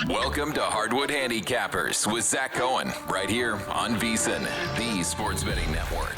Welcome to Hardwood Handicappers with Zach Cohen, right here on VSiN, the Sports Betting Network.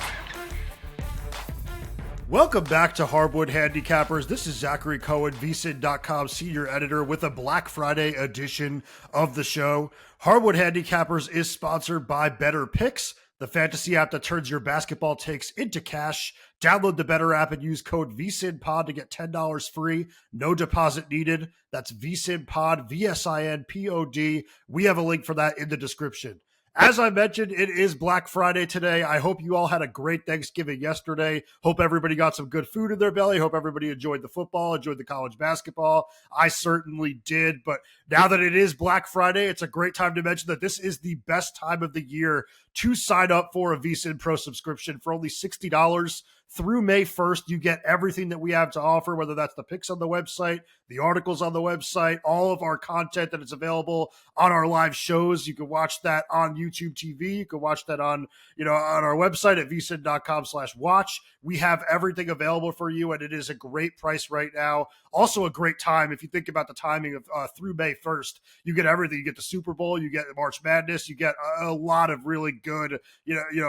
Welcome back to Hardwood Handicappers. This is Zachary Cohen, VSiN.com senior editor, with a Black Friday edition of the show. Hardwood Handicappers is sponsored by Better Picks, the fantasy app that turns your basketball takes into cash. Download the Better app and use code VSiNPod to get $10 free. No deposit needed. That's VSiNPod, VSINPOD. We have a link for that in the description. As I mentioned, it is Black Friday today. I hope you all had a great Thanksgiving yesterday. Hope everybody got some good food in their belly. Hope everybody enjoyed the football, enjoyed the college basketball. I certainly did. But now that it is Black Friday, it's a great time to mention that this is the best time of the year to sign up for a VSiN Pro subscription for only $60. Through May 1st, you get everything that we have to offer, whether that's the picks on the website, the articles on the website, all of our content that is available on our live shows. You can watch that on YouTube TV. You can watch that on our website at vsin.com/watch. We have everything available for you, and it is a great price right now. Also a great time if you think about the timing of through May 1st. You get everything. You get the Super Bowl, you get March Madness, you get a lot of really good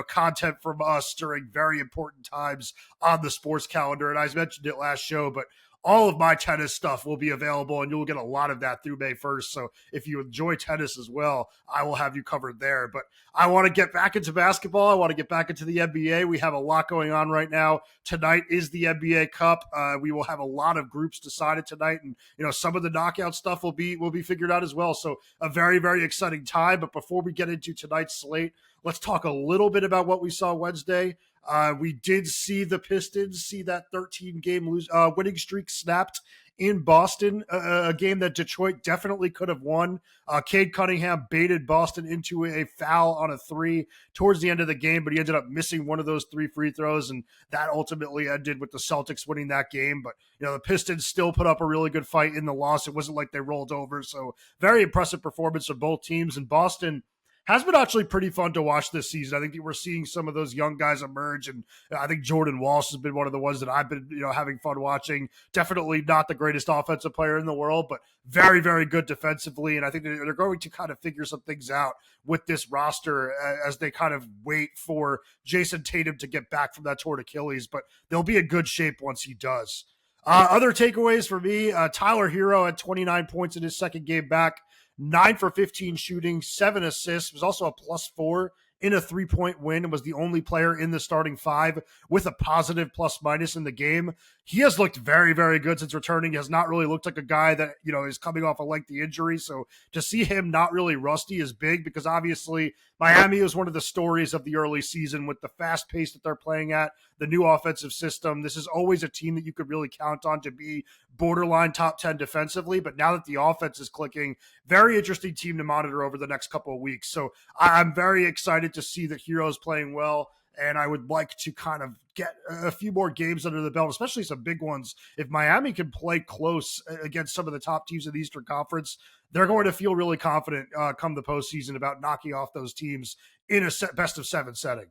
content from us during very important times on the sports calendar. And I mentioned it last show, but all of my tennis stuff will be available, and you'll get a lot of that through May 1st. So if you enjoy tennis as well, I will have you covered there. But I want to get back into basketball. I want to get back into the NBA. We have a lot going on right now. Tonight is the NBA Cup. We will have a lot of groups decided tonight, and some of the knockout stuff will be figured out as well. So a very, very exciting time. But before we get into tonight's slate, let's talk a little bit about what we saw Wednesday. We did see the Pistons see that 13-game winning streak snapped in Boston, a game that Detroit definitely could have won. Cade Cunningham baited Boston into a foul on a three towards the end of the game, but he ended up missing one of those 3 free throws, and that ultimately ended with the Celtics winning that game. But the Pistons still put up a really good fight in the loss. It wasn't like they rolled over, so very impressive performance of both teams. And Boston has been actually pretty fun to watch this season. I think that we're seeing some of those young guys emerge, and I think Jordan Walsh has been one of the ones that I've been, having fun watching. Definitely not the greatest offensive player in the world, but very, very good defensively. And I think they're going to kind of figure some things out with this roster as they kind of wait for Jason Tatum to get back from that torn Achilles. But they'll be in good shape once he does. Other takeaways for me, Tyler Hero had 29 points in his second game back. 9 for 15 shooting, 7 assists, was also a +4 in a 3-point win, and was the only player in the starting 5 with a positive plus-minus in the game. He has looked very, very good since returning. He has not really looked like a guy that, is coming off a lengthy injury. So to see him not really rusty is big, because obviously Miami was one of the stories of the early season with the fast pace that they're playing at, the new offensive system. This is always a team that you could really count on to be borderline top 10 defensively. But now that the offense is clicking, very interesting team to monitor over the next couple of weeks. So I'm very excited to see that Hero's playing well. And I would like to kind of get a few more games under the belt, especially some big ones. If Miami can play close against some of the top teams in the Eastern Conference, they're going to feel really confident come the postseason about knocking off those teams in a best-of-7 setting.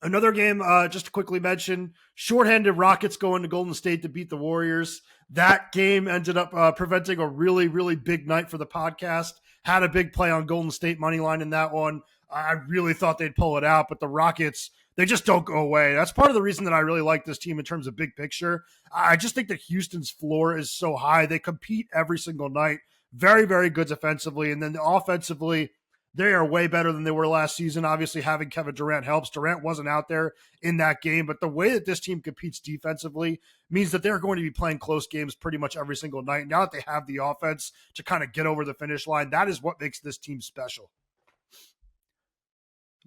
Another game, just to quickly mention, shorthanded Rockets going to Golden State to beat the Warriors. That game ended up preventing a really, really big night for the podcast. Had a big play on Golden State money line in that one. I really thought they'd pull it out, but the Rockets, they just don't go away. That's part of the reason that I really like this team in terms of big picture. I just think that Houston's floor is so high. They compete every single night. Very, very good defensively. And then offensively, they are way better than they were last season. Obviously, having Kevin Durant helps. Durant wasn't out there in that game, but the way that this team competes defensively means that they're going to be playing close games pretty much every single night. Now that they have the offense to kind of get over the finish line, that is what makes this team special.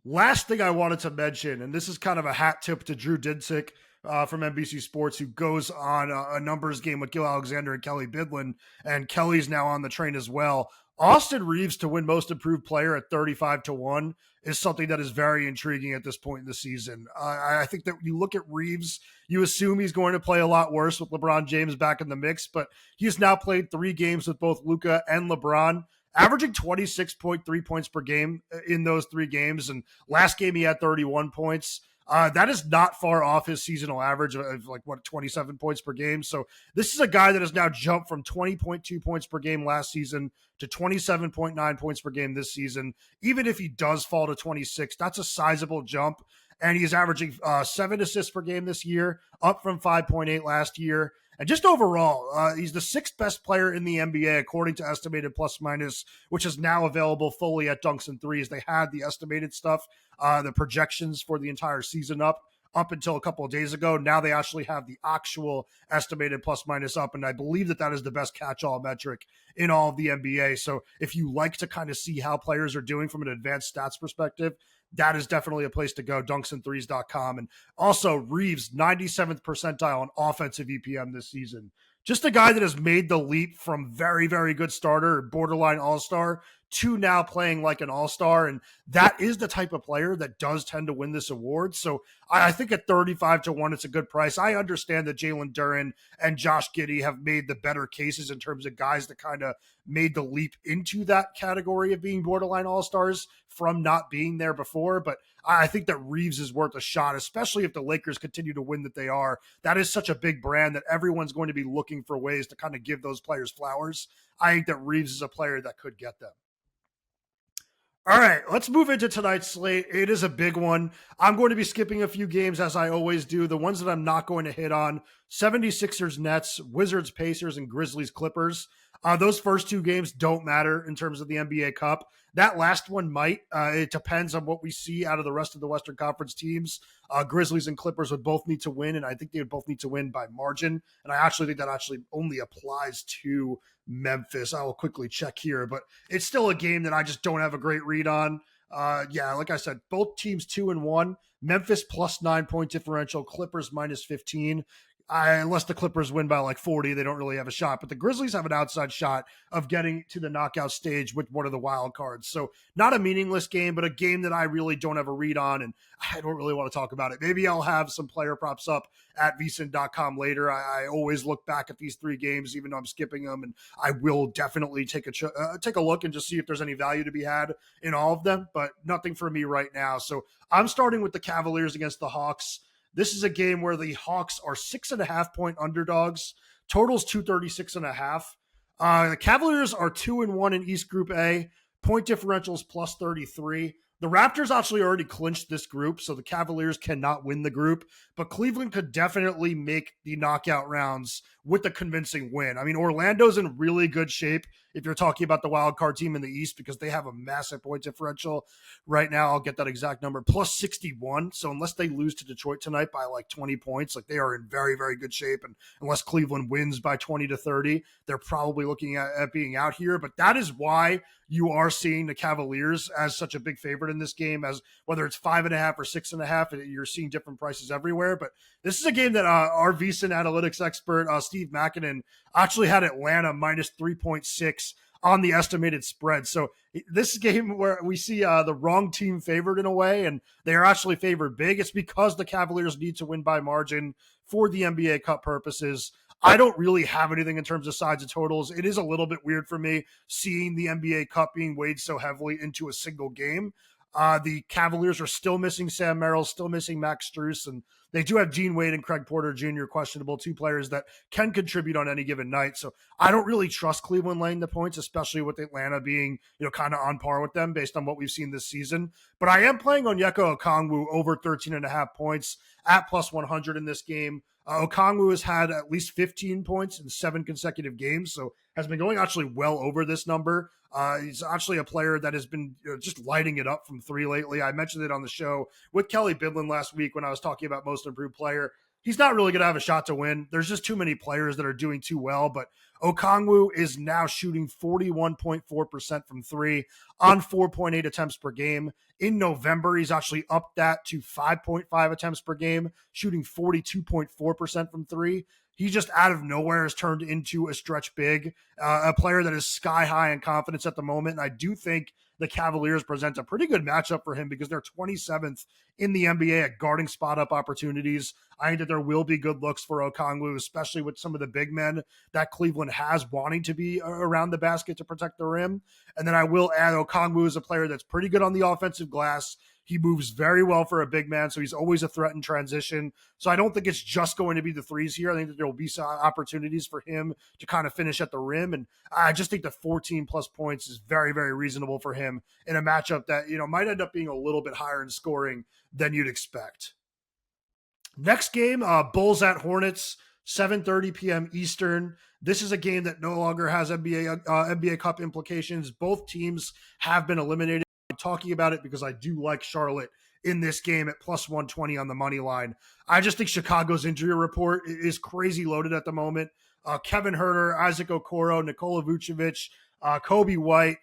Last thing I wanted to mention, and this is kind of a hat tip to Drew Dinsick from NBC Sports, who goes on a numbers game with Gil Alexander and Kelly Bidlin, and Kelly's now on the train as well. Austin Reeves to win Most Improved Player at 35-1 is something that is very intriguing at this point in the season. I think that when you look at Reeves, you assume he's going to play a lot worse with LeBron James back in the mix, but he's now played 3 games with both Luka and LeBron, averaging 26.3 points per game in those 3 games. And last game he had 31 points. That is not far off his seasonal average of 27 points per game. So this is a guy that has now jumped from 20.2 points per game last season to 27.9 points per game this season. Even if he does fall to 26, that's a sizable jump. And he's averaging 7 assists per game this year, up from 5.8 last year. And just overall, he's the 6th best player in the NBA, according to estimated plus minus, which is now available fully at Dunks and Threes. They had the estimated stuff, the projections for the entire season up until a couple of days ago. Now they actually have the actual estimated plus minus up, and I believe that is the best catch-all metric in all of the NBA. So if you like to kind of see how players are doing from an advanced stats perspective, that is definitely a place to go, dunksandthrees.com. And also Reeves, 97th percentile on offensive EPM this season. Just a guy that has made the leap from very, very good starter, borderline all-star, to now playing like an all-star. And that is the type of player that does tend to win this award. So I think at 35-1, it's a good price. I understand that Jalen Duren and Josh Giddey have made the better cases in terms of guys that kind of made the leap into that category of being borderline all-stars from not being there before. But I think that Reeves is worth a shot, especially if the Lakers continue to win that they are. That is such a big brand that everyone's going to be looking for ways to kind of give those players flowers. I think that Reeves is a player that could get them. All right, let's move into tonight's slate. It is a big one. I'm going to be skipping a few games as I always do. The ones that I'm not going to hit on, 76ers Nets, Wizards Pacers, and Grizzlies Clippers. Those first 2 games don't matter in terms of the NBA Cup. That last one might. It depends on what we see out of the rest of the Western Conference teams. Grizzlies and Clippers would both need to win, and I think they would both need to win by margin. And I actually think that actually only applies to Memphis. I will quickly check here, but it's still a game that I just don't have a great read on. Like I said, both teams 2-1. Memphis plus 9 point differential, Clippers minus 15. Unless the Clippers win by like 40, they don't really have a shot. But the Grizzlies have an outside shot of getting to the knockout stage with one of the wild cards. So not a meaningless game, but a game that I really don't have a read on, and I don't really want to talk about it. Maybe I'll have some player props up at VSiN.com later. I always look back at these 3 games, even though I'm skipping them, and I will definitely take a look and just see if there's any value to be had in all of them, but nothing for me right now. So I'm starting with the Cavaliers against the Hawks. This is a game where the Hawks are 6.5 point underdogs. Totals 236.5. The Cavaliers are 2-1 in East Group A. Point differentials plus 33. The Raptors actually already clinched this group, so the Cavaliers cannot win the group, but Cleveland could definitely make the knockout rounds with a convincing win. I mean, Orlando's in really good shape if you're talking about the wild card team in the East, because they have a massive point differential right now. I'll get that exact number, plus 61. So unless they lose to Detroit tonight by like 20 points, like they are in very, very good shape. And unless Cleveland wins by 20 to 30, they're probably looking at being out here. But that is why you are seeing the Cavaliers as such a big favorite in this game, as whether it's 5.5 or 6.5, you're seeing different prices everywhere. But this is a game that our VSiN analytics expert, Steve Makinen, actually had Atlanta minus 3.6 on the estimated spread. So this game where we see the wrong team favored in a way, and they are actually favored big, it's because the Cavaliers need to win by margin for the NBA Cup purposes. I don't really have anything in terms of sides and totals. It is a little bit weird for me seeing the NBA Cup being weighed so heavily into a single game. The Cavaliers are still missing Sam Merrill, still missing Max Strus, and they do have Gene Wade and Craig Porter Jr. questionable, 2 players that can contribute on any given night. So I don't really trust Cleveland laying the points, especially with Atlanta being, kind of on par with them based on what we've seen this season. But I am playing Onyeka Okongwu over 13.5 points at plus 100 in this game. Okongwu has had at least 15 points in 7 consecutive games, so has been going actually well over this number. He's actually a player that has been just lighting it up from 3 lately. I mentioned it on the show with Kelly Bidlin last week when I was talking about most improved player. He's not really going to have a shot to win. There's just too many players that are doing too well, but Okongwu is now shooting 41.4% from 3 on 4.8 attempts per game. In November, he's actually upped that to 5.5 attempts per game, shooting 42.4% from 3. He just out of nowhere has turned into a stretch big, a player that is sky high in confidence at the moment. And I do think the Cavaliers present a pretty good matchup for him because they're 27th in the NBA at guarding spot up opportunities. I think that there will be good looks for Okongwu, especially with some of the big men that Cleveland has wanting to be around the basket to protect the rim. And then I will add Okongwu is a player that's pretty good on the offensive glass. He moves very well for a big man, so he's always a threat in transition. So I don't think it's just going to be the threes here. I think that there will be some opportunities for him to kind of finish at the rim. And I just think the 14 plus points is very, very reasonable for him in a matchup that, might end up being a little bit higher in scoring than you'd expect. Next game, Bulls at Hornets, 7:30 p.m. Eastern. This is a game that no longer has NBA Cup implications. Both teams have been eliminated. I'm talking about it because I do like Charlotte in this game at plus 120 on the money line. I just think Chicago's injury report is crazy loaded at the moment. Kevin Huerter, Isaac Okoro, Nikola Vucevic, Kobe White,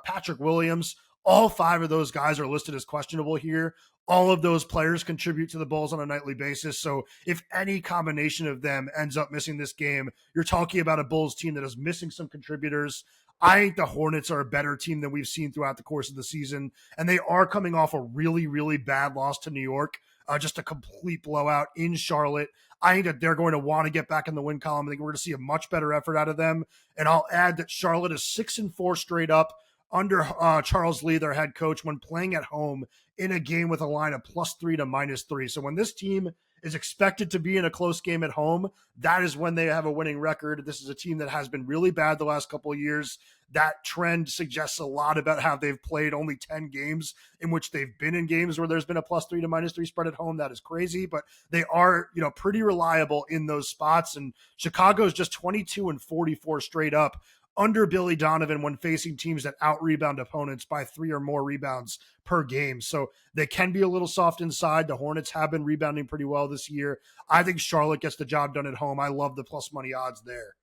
Patrick Williams, all 5 of those guys are listed as questionable here. All of those players contribute to the Bulls on a nightly basis. So if any combination of them ends up missing this game, you're talking about a Bulls team that is missing some contributors. I think the Hornets are a better team than we've seen throughout the course of the season. And they are coming off a really, really bad loss to New York. Just a complete blowout in Charlotte. I think that they're going to want to get back in the win column. I think we're going to see a much better effort out of them. And I'll add that Charlotte is 6-4 straight up under Charles Lee, their head coach, when playing at home in a game with a line of +3 to -3. So when this team is expected to be in a close game at home, that is when they have a winning record. This is a team that has been really bad the last couple of years. That trend suggests a lot about how they've played only 10 games in which they've been in games where there's been a +3 to -3 spread at home. That is crazy, but they are, pretty reliable in those spots. And Chicago's just 22-44 straight up under Billy Donovan when facing teams that out-rebound opponents by 3 or more rebounds per game. So they can be a little soft inside. The Hornets have been rebounding pretty well this year. I think Charlotte gets the job done at home. I love the plus money odds there.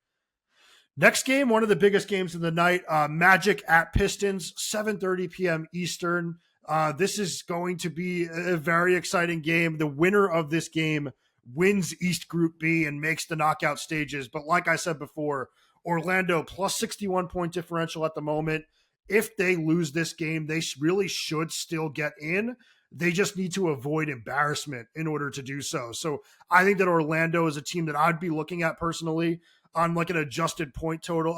Next game, one of the biggest games of the night, Magic at Pistons, 7:30 p.m. Eastern. This is going to be a very exciting game. The winner of this game wins East Group B and makes the knockout stages. But like I said before, Orlando plus 61 point differential at the moment. If they lose this game, they really should still get in. They just need to avoid embarrassment in order to do so. So I think that Orlando is a team that I'd be looking at personally on like an adjusted point total,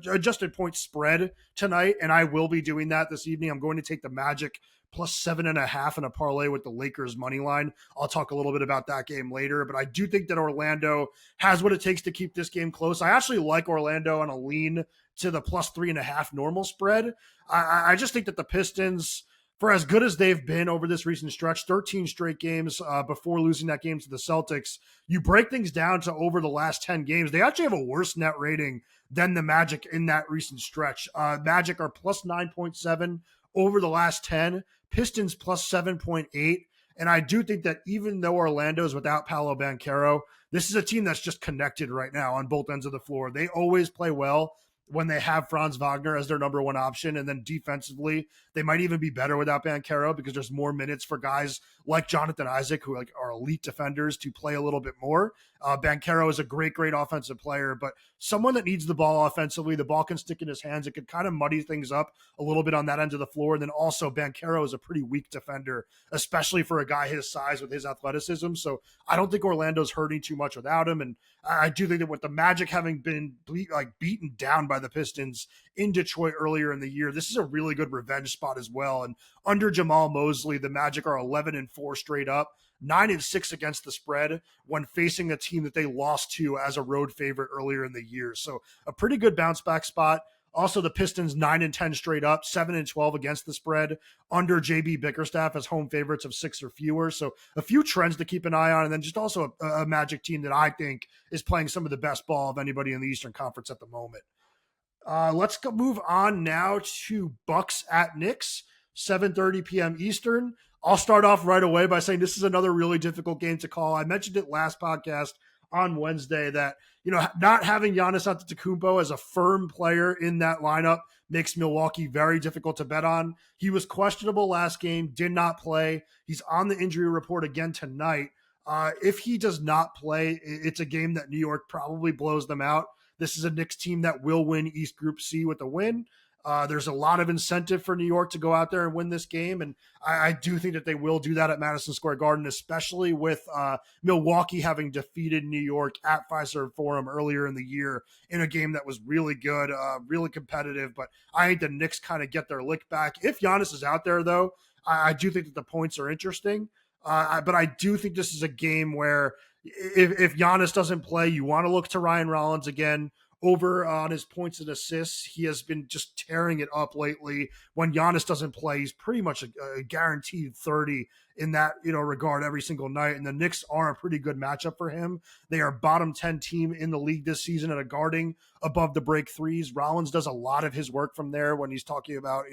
adjusted point spread tonight. And I will be doing that this evening. I'm going to take the Magic plus 7.5 in a parlay with the Lakers money line. I'll talk a little bit about that game later, but I do think that Orlando has what it takes to keep this game close. I actually like Orlando on a lean to the plus 3.5 normal spread. I just think that the Pistons, for as good as they've been over this recent stretch, 13 straight games before losing that game to the Celtics, you break things down to over the last 10 games, they actually have a worse net rating than the Magic in that recent stretch. Magic are plus 9.7 over the last 10, Pistons plus 7.8. And I do think that even though Orlando's without Paolo Banchero, this is a team that's just connected right now on both ends of the floor. They always play well when they have Franz Wagner as their number one option. And then defensively, they might even be better without Banchero because there's more minutes for guys like Jonathan Isaac, who are elite defenders, to play a little bit more. Banchero is a great, great offensive player, but someone that needs the ball offensively, the ball can stick in his hands. It could kind of muddy things up a little bit on that end of the floor. And then also Banchero is a pretty weak defender, especially for a guy his size with his athleticism. So I don't think Orlando's hurting too much without him. And I do think that with the Magic having been beaten down by the Pistons in Detroit earlier in the year, this is a really good revenge spot as well. And under Jamal Mosley, the Magic are 11-4 straight up, 9-6 against the spread when facing a team that they lost to as a road favorite earlier in the year. So a pretty good bounce back spot. Also, the Pistons 9-10 straight up, 7-12 against the spread under JB Bickerstaff as home favorites of 6 or fewer. So a few trends to keep an eye on. And then just also a Magic team that I think is playing some of the best ball of anybody in the Eastern Conference at the moment. Let's move on now to Bucks at Knicks, 7:30 p.m. Eastern. I'll start off right away by saying this is another really difficult game to call. I mentioned it last podcast on Wednesday that, not having Giannis Antetokounmpo as a firm player in that lineup makes Milwaukee very difficult to bet on. He was questionable last game, did not play. He's on the injury report again tonight. If he does not play, it's a game that New York probably blows them out. This is a Knicks team that will win East Group C with a win. There's a lot of incentive for New York to go out there and win this game, and I do think that they will do that at Madison Square Garden, especially with Milwaukee having defeated New York at Fiserv Forum earlier in the year in a game that was really good, really competitive. But I think the Knicks kind of get their lick back. If Giannis is out there, though, I do think that the points are interesting. But I do think this is a game where if Giannis doesn't play, you want to look to Ryan Rollins again. Over on his points and assists, he has been just tearing it up lately. When Giannis doesn't play, he's pretty much a guaranteed 30 in that regard every single night. And the Knicks are a pretty good matchup for him. They are bottom 10 team in the league this season at a guarding above the break threes. Rollins does a lot of his work from there when he's talking about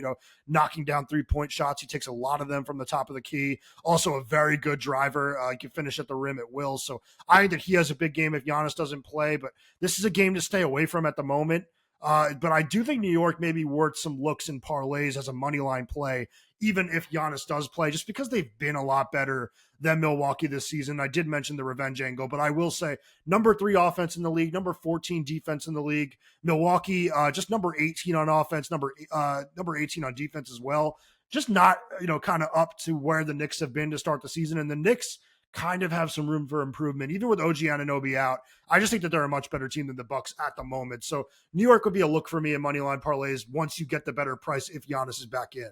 knocking down 3-point shots. He takes a lot of them from the top of the key. Also a very good driver. He can finish at the rim at will. So I think that he has a big game if Giannis doesn't play. But this is a game to stay away from at the moment. But I do think New York may be worth some looks in parlays as a money line play, even if Giannis does play, just because they've been a lot better than Milwaukee this season. I did mention the revenge angle, but I will say number 3 offense in the league, number 14 defense in the league. Milwaukee, just number 18 on offense, number 18 on defense as well. Just not, kind of up to where the Knicks have been to start the season. And the Knicks kind of have some room for improvement, even with OG Anunoby out. I just think that they're a much better team than the Bucks at the moment. So New York would be a look for me in moneyline parlays once you get the better price if Giannis is back in.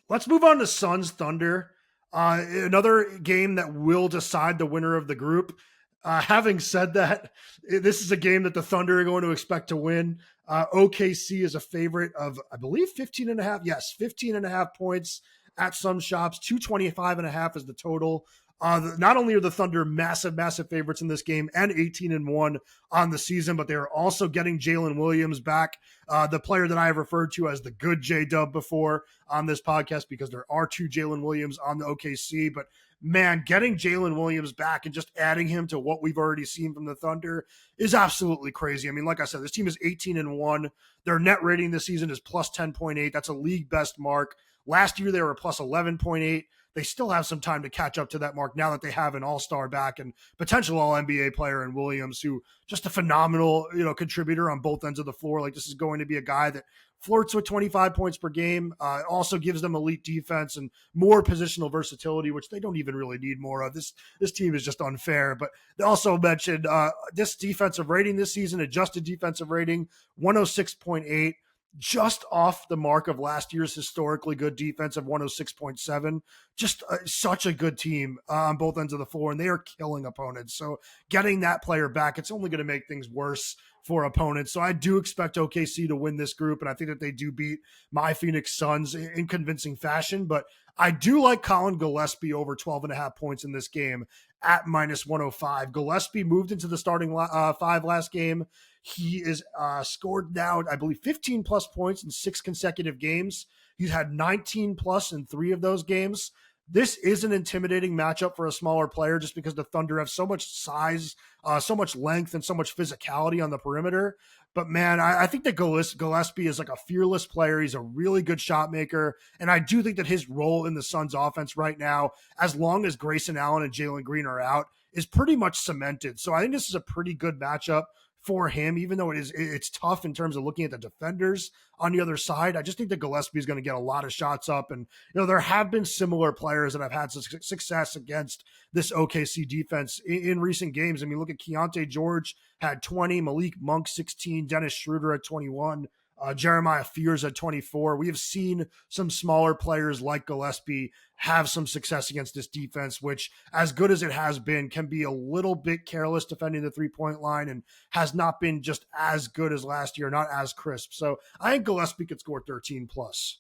Let's move on to Suns Thunder. Another game that will decide the winner of the group. Having said that, this is a game that the Thunder are going to expect to win. OKC is a favorite of, I believe, 15.5. Yes, 15.5 points at some shops. 225.5 is the total. Not only are the Thunder massive favorites in this game and 18-1 on the season, but they are also getting Jalen Williams back, the player that I have referred to as the good J-Dub before on this podcast, because there are 2 Jalen Williams on the OKC. But man, getting Jalen Williams back and just adding him to what we've already seen from the Thunder is absolutely crazy. I mean, like I said, this team is 18-1. Their net rating this season is plus 10.8. That's a league best mark. Last year, they were plus 11.8. They still have some time to catch up to that mark now that they have an all-star back and potential all-NBA player in Williams, who just a phenomenal, contributor on both ends of the floor. Like, this is going to be a guy that flirts with 25 points per game, also gives them elite defense and more positional versatility, which they don't even really need more of. This team is just unfair. But they also mentioned this defensive rating this season, adjusted defensive rating, 106.8. Just off the mark of last year's historically good defense of 106.7. Just such a good team on both ends of the floor, and they are killing opponents. So getting that player back, it's only going to make things worse for opponents. So I do expect OKC to win this group, and I think that they do beat my Phoenix Suns in convincing fashion. But I do like Colin Gillespie over 12.5 points in this game at minus 105. Gillespie moved into the starting 5 last game. He is scored now, I believe, 15 plus points in 6 consecutive games. He's had 19 plus in 3 of those games. This is an intimidating matchup for a smaller player just because the Thunder have so much size, so much length, and so much physicality on the perimeter. But man, I think that Gillespie is like a fearless player. He's a really good shot maker. And I do think that his role in the Suns offense right now, as long as Grayson Allen and Jalen Green are out, is pretty much cemented. So I think this is a pretty good matchup for him, even though it's tough in terms of looking at the defenders on the other side. I just think that Gillespie is going to get a lot of shots up. And, there have been similar players that have had success against this OKC defense in recent games. I mean, look at Keontae George had 20, Malik Monk 16, Dennis Schroeder at 21, Jeremiah Fears at 24. We have seen some smaller players like Gillespie have some success against this defense, which, as good as it has been, can be a little bit careless defending the 3-point line and has not been just as good as last year, not as crisp. So I think Gillespie could score 13 plus.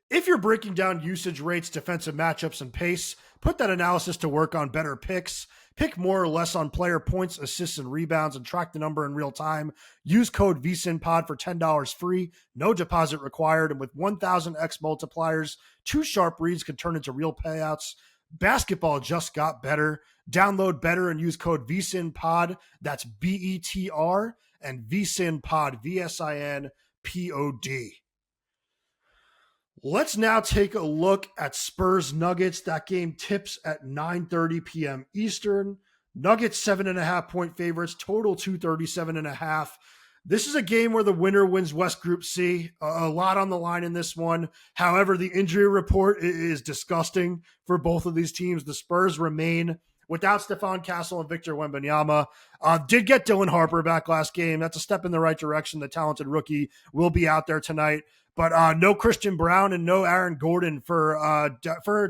If you're breaking down usage rates, defensive matchups, and pace, put that analysis to work on better picks. Pick more or less on player points, assists, and rebounds, and track the number in real time. Use code VSiNPod for $10 free, no deposit required, and with 1,000x multipliers, 2 sharp reads can turn into real payouts. Basketball just got better. Download Better and use code VSiNPod. That's BETR and VSiNPod, VSINPOD. Let's now take a look at Spurs Nuggets. That game tips at 9:30 p.m. Eastern. Nuggets 7.5 point favorites, total 237.5. This is a game where the winner wins West Group C. A lot on the line in this one. However, the injury report is disgusting for both of these teams. The Spurs remain without Stephon Castle and Victor Wembanyama. Did get Dylan Harper back last game. That's a step in the right direction. The talented rookie will be out there tonight. But no Christian Brown and no Aaron Gordon for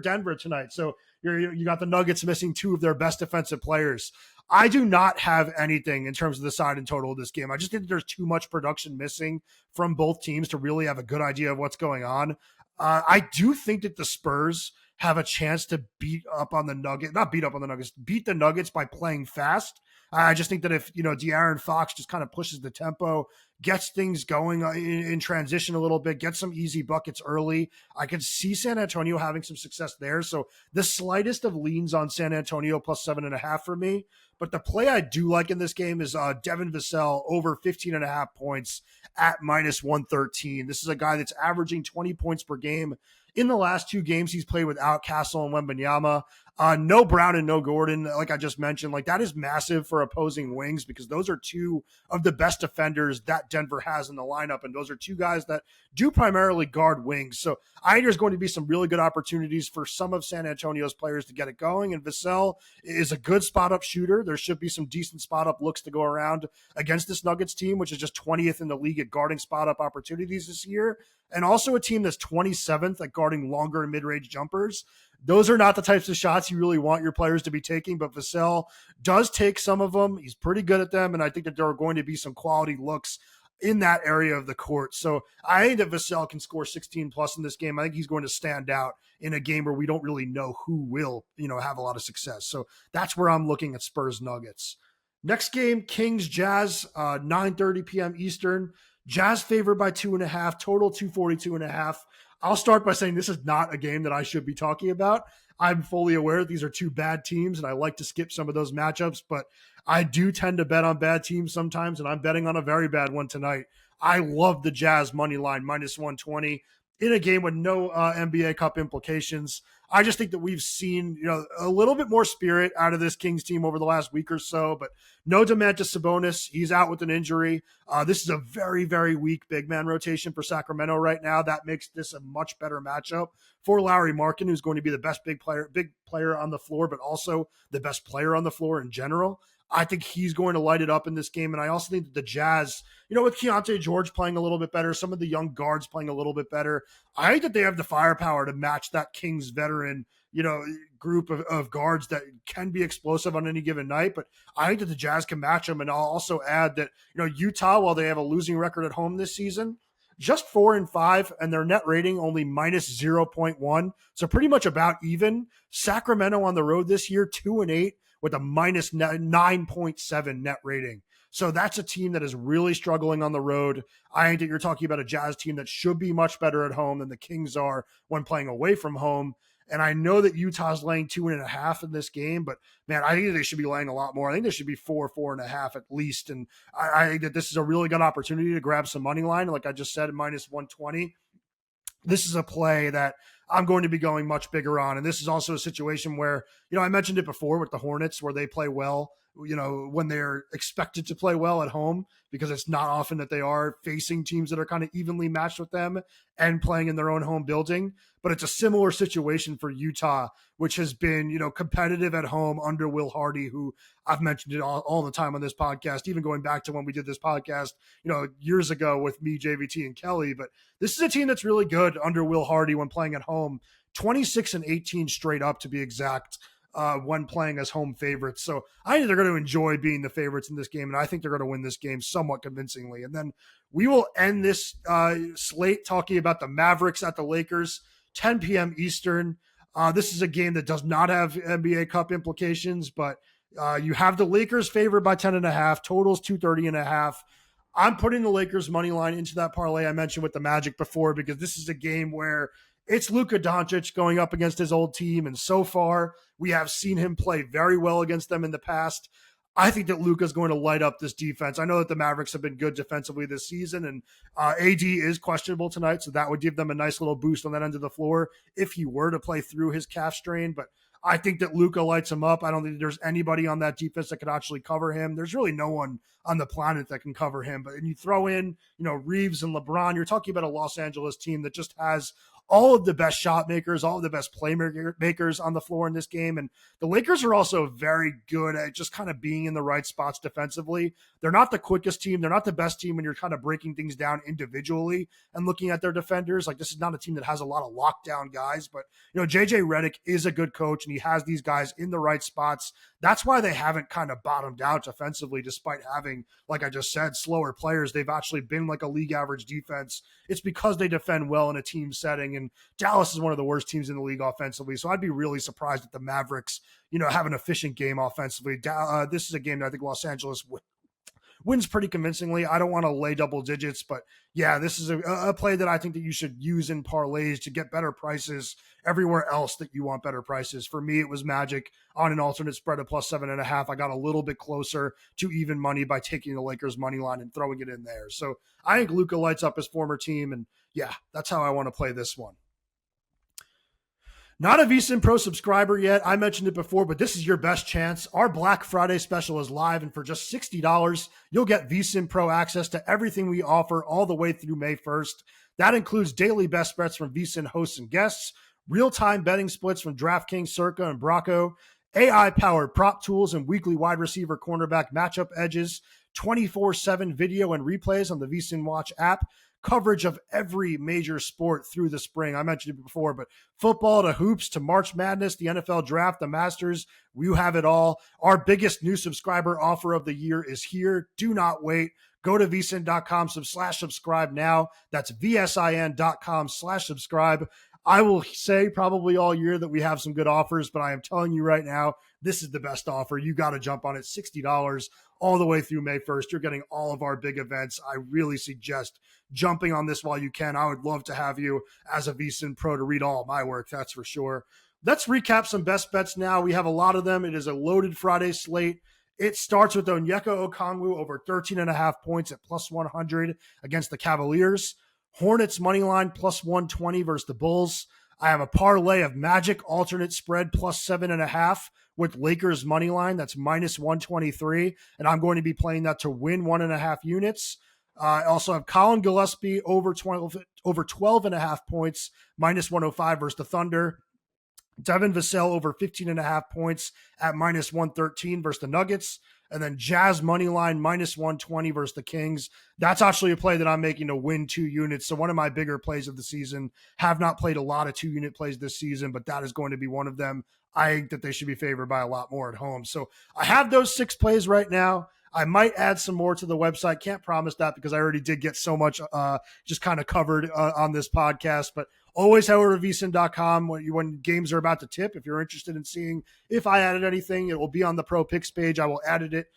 Denver tonight. So you got the Nuggets missing two of their best defensive players. I do not have anything in terms of the side and total of this game. I just think there's too much production missing from both teams to really have a good idea of what's going on. I do think that the Spurs have a chance to beat the Nuggets by playing fast. I just think that if, De'Aaron Fox just kind of pushes the tempo, gets things going in transition a little bit, gets some easy buckets early, I could see San Antonio having some success there. So the slightest of leans on San Antonio plus 7.5 for me. But the play I do like in this game is Devin Vassell over 15.5 points at minus 113. This is a guy that's averaging 20 points per game. In the last two games, he's played without Castle and Wembanyama. No Brown and no Gordon, like I just mentioned. Like, that is massive for opposing wings because those are two of the best defenders that Denver has in the lineup, and those are two guys that do primarily guard wings. So I think there's going to be some really good opportunities for some of San Antonio's players to get it going, and Vassell is a good spot-up shooter. There should be some decent spot-up looks to go around against this Nuggets team, which is just 20th in the league at guarding spot-up opportunities this year, and also a team that's 27th at guarding longer and mid-range jumpers. Those are not the types of shots you really want your players to be taking, but Vassell does take some of them. He's pretty good at them, and I think that there are going to be some quality looks in that area of the court. So I think that Vassell can score 16 plus in this game. I think he's going to stand out in a game where we don't really know who will, have a lot of success. So that's where I'm looking at Spurs Nuggets. Next game, Kings Jazz, 9:30 p.m. Eastern. Jazz favored by 2.5, total 242.5. I'll start by saying this is not a game that I should be talking about. I'm fully aware these are two bad teams, and I like to skip some of those matchups, but I do tend to bet on bad teams sometimes, and I'm betting on a very bad one tonight. I love the Jazz money line, minus 120, in a game with no NBA Cup implications. I just think that we've seen, a little bit more spirit out of this Kings team over the last week or so, but no Domantas Sabonis. He's out with an injury. This is a very, very weak big man rotation for Sacramento right now. That makes this a much better matchup for Lauri Markkanen, who's going to be the best big player on the floor, but also the best player on the floor in general. I think he's going to light it up in this game. And I also think that the Jazz, with Keontae George playing a little bit better, some of the young guards playing a little bit better, I think that they have the firepower to match that Kings veteran, group of guards that can be explosive on any given night. But I think that the Jazz can match them. And I'll also add that, Utah, while they have a losing record at home this season, just 4-5, and their net rating only minus 0.1. So pretty much about even. Sacramento on the road this year, 2-8. With a minus 9.7 net rating. So that's a team that is really struggling on the road. I think that you're talking about a Jazz team that should be much better at home than the Kings are when playing away from home. And I know that Utah's laying 2.5 in this game, but man, I think they should be laying a lot more. I think they should be 4.5 at least. And I think that this is a really good opportunity to grab some money line. Like I just said, at minus 120. This is a play that I'm going to be going much bigger on. And this is also a situation where, I mentioned it before with the Hornets where they play well, when they're expected to play well at home, because it's not often that they are facing teams that are kind of evenly matched with them and playing in their own home building. But it's a similar situation for Utah, which has been, competitive at home under Will Hardy, who I've mentioned it all the time on this podcast, even going back to when we did this podcast, years ago with me, JVT, and Kelly. But this is a team that's really good under Will Hardy when playing at home, 26-18 straight up to be exact. When playing as home favorites. So I think they're going to enjoy being the favorites in this game, and I think they're going to win this game somewhat convincingly. And then we will end this slate talking about the Mavericks at the Lakers, 10 p.m. Eastern. This is a game that does not have NBA Cup implications, but you have the Lakers favored by 10.5, totals 230.5. I'm putting the Lakers money line into that parlay I mentioned with the Magic before, because this is a game where it's Luka Doncic going up against his old team, and so far we have seen him play very well against them in the past. I think that Luka is going to light up this defense. I know that the Mavericks have been good defensively this season, and AD is questionable tonight, so that would give them a nice little boost on that end of the floor if he were to play through his calf strain. But I think that Luka lights him up. I don't think there's anybody on that defense that could actually cover him. There's really no one on the planet that can cover him. But when you throw in, Reeves and LeBron, you're talking about a Los Angeles team that just has all of the best shot makers, all of the best playmakers on the floor in this game. And the Lakers are also very good at just kind of being in the right spots defensively. They're not the quickest team. They're not the best team when you're kind of breaking things down individually and looking at their defenders. Like, this is not a team that has a lot of lockdown guys, but JJ Redick is a good coach and he has these guys in the right spots. That's why they haven't kind of bottomed out defensively, despite having, like I just said, slower players. They've actually been like a league average defense. It's because they defend well in a team setting, and Dallas is one of the worst teams in the league offensively. So I'd be really surprised if the Mavericks, have an efficient game offensively. This is a game that I think Los Angeles wins pretty convincingly. I don't want to lay double digits, but yeah, this is a play that I think that you should use in parlays to get better prices everywhere else that you want better prices. For me, it was Magic on an alternate spread of +7.5. I got a little bit closer to even money by taking the Lakers money line and throwing it in there. So I think Luka lights up his former team, and yeah, that's how I want to play this one. Not a VSiN Pro subscriber yet. I mentioned it before, but this is your best chance. Our Black Friday special is live, and for just $60, you'll get VSiN Pro access to everything we offer all the way through May 1st. That includes daily best bets from VSiN hosts and guests, real-time betting splits from DraftKings, Circa, and Bracco, AI-powered prop tools and weekly wide receiver cornerback matchup edges, 24/7 video and replays on the VSiN Watch app, coverage of every major sport through the spring. I mentioned it before, but football to hoops to March Madness, the NFL draft, the Masters, you have it all. Our biggest new subscriber offer of the year is here. Do not wait. Go to vsin.com/subscribe now. That's vsin.com/subscribe. I will say probably all year that we have some good offers, but I am telling you right now, this is the best offer. You got to jump on it. $60 all the way through May 1st. You're getting all of our big events. I really suggest jumping on this while you can. I would love to have you as a VSiN Pro to read all of my work, that's for sure. Let's recap some best bets now. We have a lot of them. It is a loaded Friday slate. It starts with Onyeka Okongwu over 13.5 points at +100 against the Cavaliers. Hornets money line +120 versus the Bulls. I have a parlay of Magic alternate spread +7.5 with Lakers money line. That's -123. And I'm going to be playing that to win 1.5 units. I also have Colin Gillespie over 12.5 points, -105 versus the Thunder. Devin Vassell over 15.5 points at -113 versus the Nuggets. And then Jazz money line -120 versus the Kings. That's actually a play that I'm making to win 2 units. So one of my bigger plays of the season. Have not played a lot of 2-unit plays this season, but that is going to be one of them. I think that they should be favored by a lot more at home. So I have those 6 plays right now. I might add some more to the website. Can't promise that because I already did get so much just kind of covered on this podcast. But always head over to vsin.com when games are about to tip. If you're interested in seeing if I added anything, it will be on the Pro Picks page. I will add it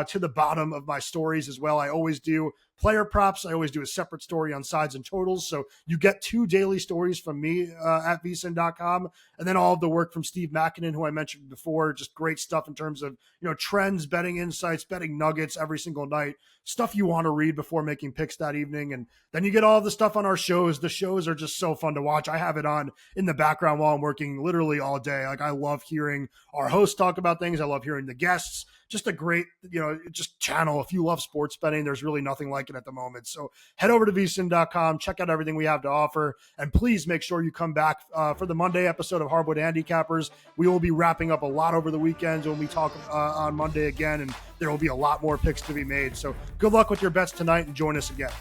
to the bottom of my stories as well. I always do player props. I always do a separate story on sides and totals. So you get 2 daily stories from me at vsin.com, and then all of the work from Steve Makinen, who I mentioned before. Just great stuff in terms of trends, betting insights, betting nuggets every single night. Stuff you want to read before making picks that evening. And then you get all of the stuff on our shows. The shows are just so fun to watch. I have it on in the background while I'm working literally all day. Like, I love hearing our hosts talk about things. I love hearing the guests. Just a great, just channel. If you love sports betting, there's really nothing like it at the moment. So head over to vsin.com, check out everything we have to offer, and please make sure you come back for the Monday episode of Hardwood Handicappers. We will be wrapping up a lot over the weekends when we talk on Monday again, and there will be a lot more picks to be made. So good luck with your bets tonight, and join us again.